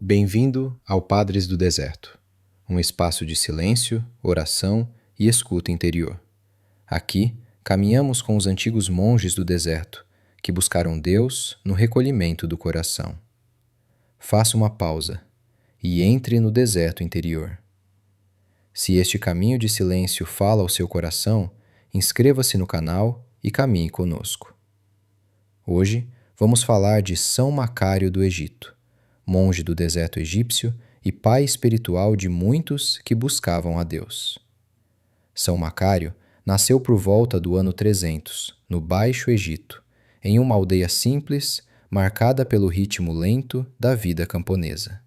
Bem-vindo ao Padres do Deserto, um espaço de silêncio, oração e escuta interior. Aqui, caminhamos com os antigos monges do deserto, que buscaram Deus no recolhimento do coração. Faça uma pausa e entre no deserto interior. Se este caminho de silêncio fala ao seu coração, inscreva-se no canal e caminhe conosco. Hoje, vamos falar de São Macário do Egito, monge do deserto egípcio e pai espiritual de muitos que buscavam a Deus. São Macário nasceu por volta do ano 300, no Baixo Egito, em uma aldeia simples, marcada pelo ritmo lento da vida camponesa.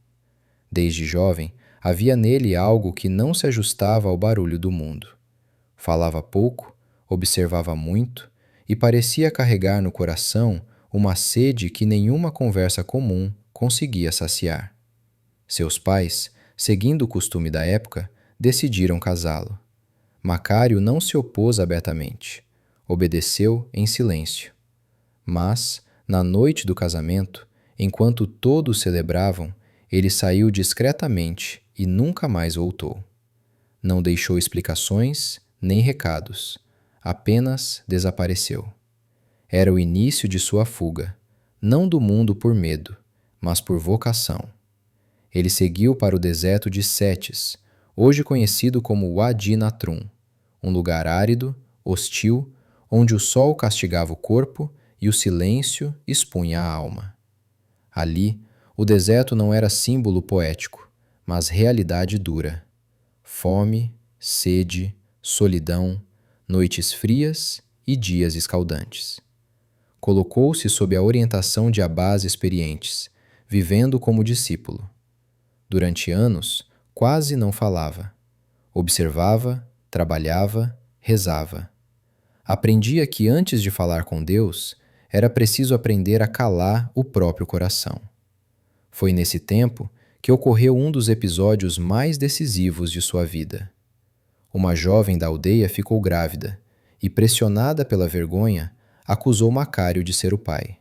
Desde jovem, havia nele algo que não se ajustava ao barulho do mundo. Falava pouco, observava muito e parecia carregar no coração uma sede que nenhuma conversa comum conseguia saciar. Seus pais, seguindo o costume da época, decidiram casá-lo. Macário não se opôs abertamente, obedeceu em silêncio. Mas, na noite do casamento, enquanto todos celebravam, ele saiu discretamente e nunca mais voltou. Não deixou explicações nem recados, apenas desapareceu. Era o início de sua fuga, não do mundo por medo, mas por vocação. Ele seguiu para o deserto de Sétis, hoje conhecido como Wadi Natrum, um lugar árido, hostil, onde o sol castigava o corpo e o silêncio expunha a alma. Ali, o deserto não era símbolo poético, mas realidade dura. Fome, sede, solidão, noites frias e dias escaldantes. Colocou-se sob a orientação de abás experientes, vivendo como discípulo. Durante anos, quase não falava. Observava, trabalhava, rezava. Aprendia que antes de falar com Deus, era preciso aprender a calar o próprio coração. Foi nesse tempo que ocorreu um dos episódios mais decisivos de sua vida. Uma jovem da aldeia ficou grávida e, pressionada pela vergonha, acusou Macário de ser o pai.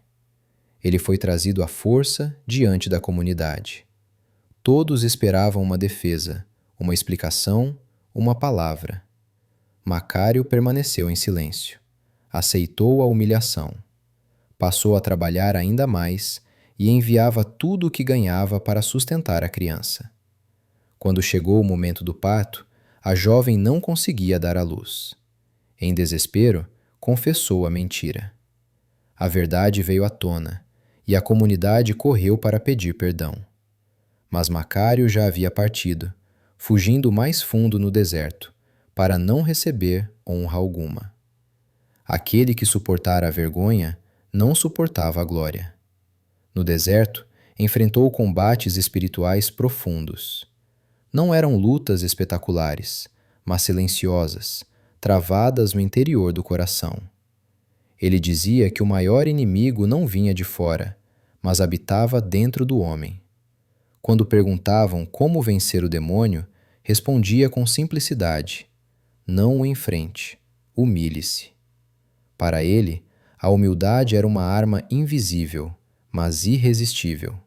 Ele foi trazido à força diante da comunidade. Todos esperavam uma defesa, uma explicação, uma palavra. Macário permaneceu em silêncio. Aceitou a humilhação. Passou a trabalhar ainda mais e enviava tudo o que ganhava para sustentar a criança. Quando chegou o momento do parto, a jovem não conseguia dar à luz. Em desespero, confessou a mentira. A verdade veio à tona e a comunidade correu para pedir perdão. Mas Macário já havia partido, fugindo mais fundo no deserto, para não receber honra alguma. Aquele que suportara a vergonha não suportava a glória. No deserto, enfrentou combates espirituais profundos. Não eram lutas espetaculares, mas silenciosas, travadas no interior do coração. Ele dizia que o maior inimigo não vinha de fora, mas habitava dentro do homem. Quando perguntavam como vencer o demônio, respondia com simplicidade: não o enfrente, humilhe-se. Para ele, a humildade era uma arma invisível, mas irresistível.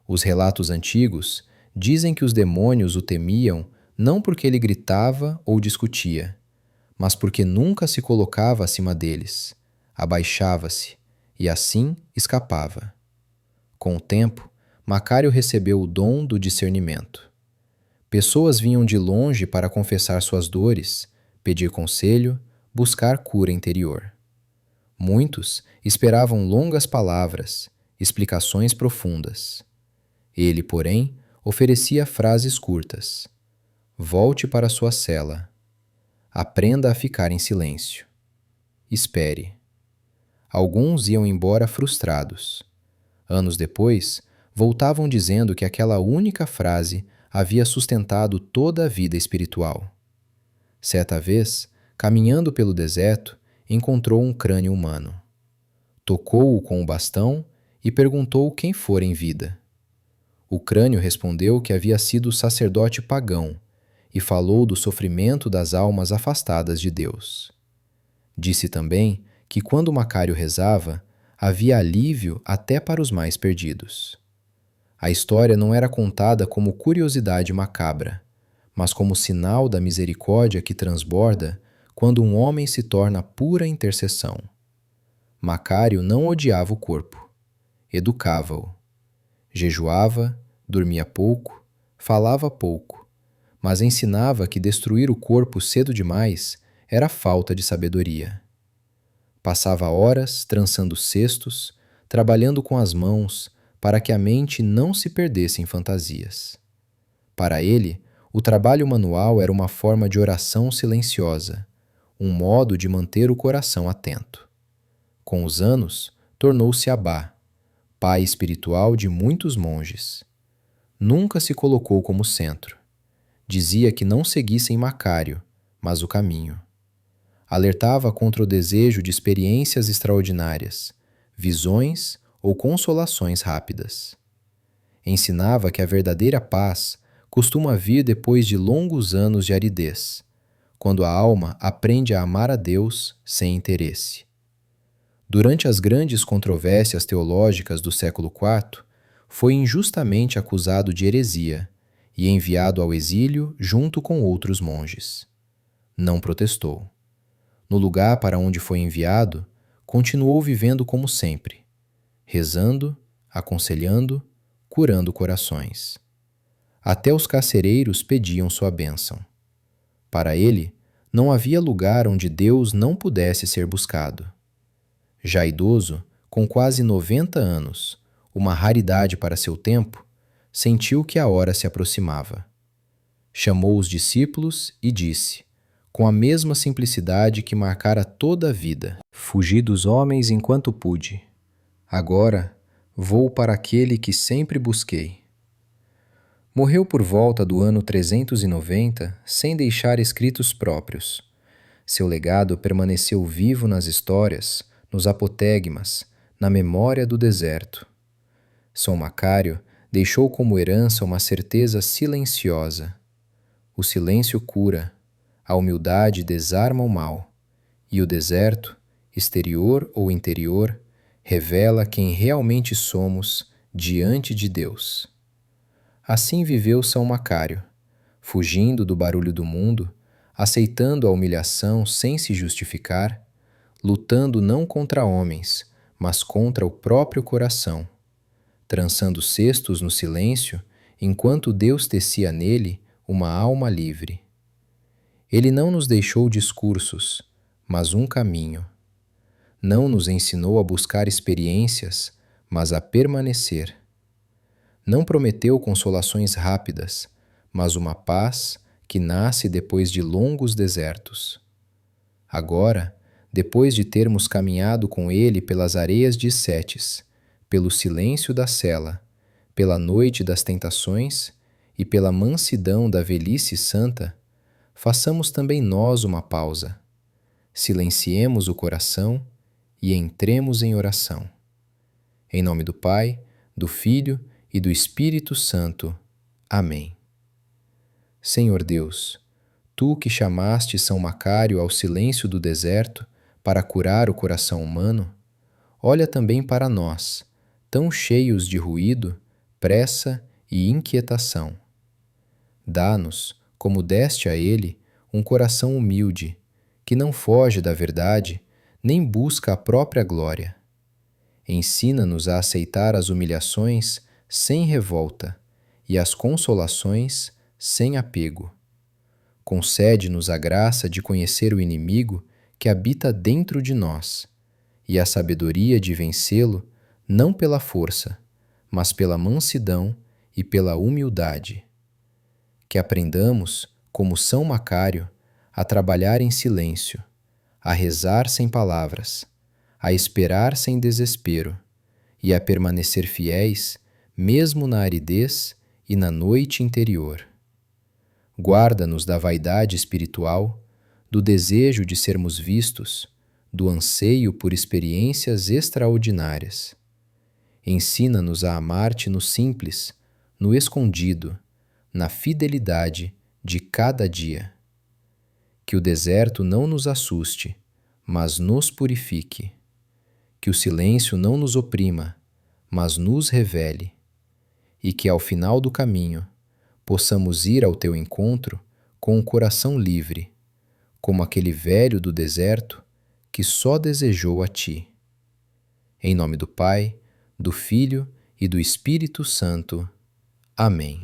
Os relatos antigos dizem que os demônios o temiam não porque ele gritava ou discutia, mas porque nunca se colocava acima deles, abaixava-se e assim escapava. Com o tempo, Macário recebeu o dom do discernimento. Pessoas vinham de longe para confessar suas dores, pedir conselho, buscar cura interior. Muitos esperavam longas palavras, explicações profundas. Ele, porém, oferecia frases curtas. Volte para sua cela. Aprenda a ficar em silêncio. Espere. Alguns iam embora frustrados. Anos depois, voltavam dizendo que aquela única frase havia sustentado toda a vida espiritual. Certa vez, caminhando pelo deserto, encontrou um crânio humano. Tocou-o com o bastão e perguntou quem fora em vida. O crânio respondeu que havia sido sacerdote pagão e falou do sofrimento das almas afastadas de Deus. Disse também que quando Macário rezava, havia alívio até para os mais perdidos. A história não era contada como curiosidade macabra, mas como sinal da misericórdia que transborda quando um homem se torna pura intercessão. Macário não odiava o corpo, educava-o. Jejuava, dormia pouco, falava pouco, mas ensinava que destruir o corpo cedo demais era falta de sabedoria. Passava horas trançando cestos, trabalhando com as mãos, para que a mente não se perdesse em fantasias. Para ele, o trabalho manual era uma forma de oração silenciosa, um modo de manter o coração atento. Com os anos, tornou-se abá, pai espiritual de muitos monges. Nunca se colocou como centro. Dizia que não seguissem Macário, mas o caminho. Alertava contra o desejo de experiências extraordinárias, visões ou consolações rápidas. Ensinava que a verdadeira paz costuma vir depois de longos anos de aridez, quando a alma aprende a amar a Deus sem interesse. Durante as grandes controvérsias teológicas do século IV, foi injustamente acusado de heresia e enviado ao exílio junto com outros monges. Não protestou. No lugar para onde foi enviado, continuou vivendo como sempre, rezando, aconselhando, curando corações. Até os carcereiros pediam sua bênção. Para ele, não havia lugar onde Deus não pudesse ser buscado. Já idoso, com quase 90 anos, uma raridade para seu tempo, sentiu que a hora se aproximava. Chamou os discípulos e disse, com a mesma simplicidade que marcara toda a vida: fugi dos homens enquanto pude. Agora vou para aquele que sempre busquei. Morreu por volta do ano 390, sem deixar escritos próprios. Seu legado permaneceu vivo nas histórias, nos apotegmas, na memória do deserto. São Macário deixou como herança uma certeza silenciosa. O silêncio cura, a humildade desarma o mal, e o deserto, exterior ou interior, revela quem realmente somos diante de Deus. Assim viveu São Macário, fugindo do barulho do mundo, aceitando a humilhação sem se justificar, lutando não contra homens, mas contra o próprio coração, trançando cestos no silêncio, enquanto Deus tecia nele uma alma livre. Ele não nos deixou discursos, mas um caminho. Não nos ensinou a buscar experiências, mas a permanecer. Não prometeu consolações rápidas, mas uma paz que nasce depois de longos desertos. Agora, depois de termos caminhado com ele pelas areias de Sétis, pelo silêncio da cela, pela noite das tentações e pela mansidão da velhice santa, façamos também nós uma pausa. Silenciemos o coração e entremos em oração. Em nome do Pai, do Filho e do Espírito Santo. Amém. Senhor Deus, Tu que chamaste São Macário ao silêncio do deserto para curar o coração humano, olha também para nós, tão cheios de ruído, pressa e inquietação. Dá-nos, como deste a ele, um coração humilde, que não foge da verdade, nem busca a própria glória. Ensina-nos a aceitar as humilhações sem revolta e as consolações sem apego. Concede-nos a graça de conhecer o inimigo que habita dentro de nós e a sabedoria de vencê-lo não pela força, mas pela mansidão e pela humildade. Que aprendamos, como São Macário, a trabalhar em silêncio, a rezar sem palavras, a esperar sem desespero e a permanecer fiéis mesmo na aridez e na noite interior. Guarda-nos da vaidade espiritual, do desejo de sermos vistos, do anseio por experiências extraordinárias. Ensina-nos a amar-te no simples, no escondido, na fidelidade de cada dia. Que o deserto não nos assuste, mas nos purifique. Que o silêncio não nos oprima, mas nos revele. e que ao final do caminho possamos ir ao teu encontro com o coração livre, como aquele velho do deserto que só desejou a ti. Em nome do Pai, do Filho e do Espírito Santo. Amém.